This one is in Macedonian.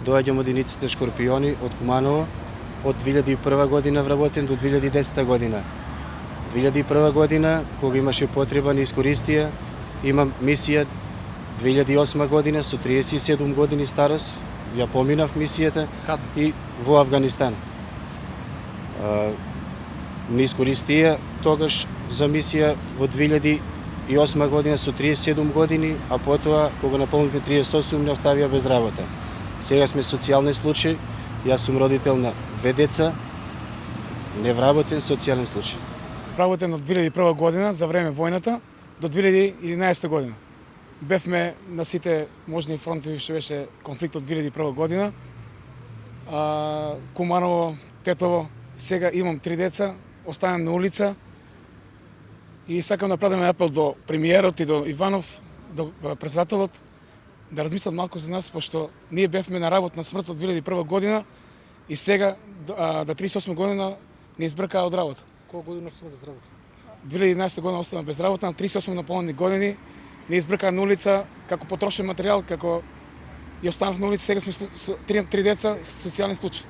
доаѓам од единиците Шкорпиони од Куманово. Од 2001 година вработен до 2010 година. 2001 година, кога имаше потреба, не искористија. Имам мисија 2008 година со 37 години старост. Ја поминав мисијата. Каде? И во Авганистан. Не искористија тогаш за мисија во 2008 година со 37 години, а потоа, кога наполнивме 38, не оставија без работа. Сега сме социјални случај, јас сум родител на 2 деца, невработен социјален случај. Работен од 2001 година за време војната до 2011 година. Бевме на сите можни фронтови што беше конфликтот 2001 година. Куманово, Тетово, сега имам 3 деца, останам на улица и сакам да направам апел до премиерот и до Иванов, до председателот, да размислат малку за нас, пошто ние бевме на работна смрт од 2001 година и сега до 38 година не избркаа од работа. Колку година остана без работа? 2011 година остана без работа, на 38 наполнени години не избркаа на улица како потрошен материјал, како и останав на улица, сега сме 3 деца социјален случај.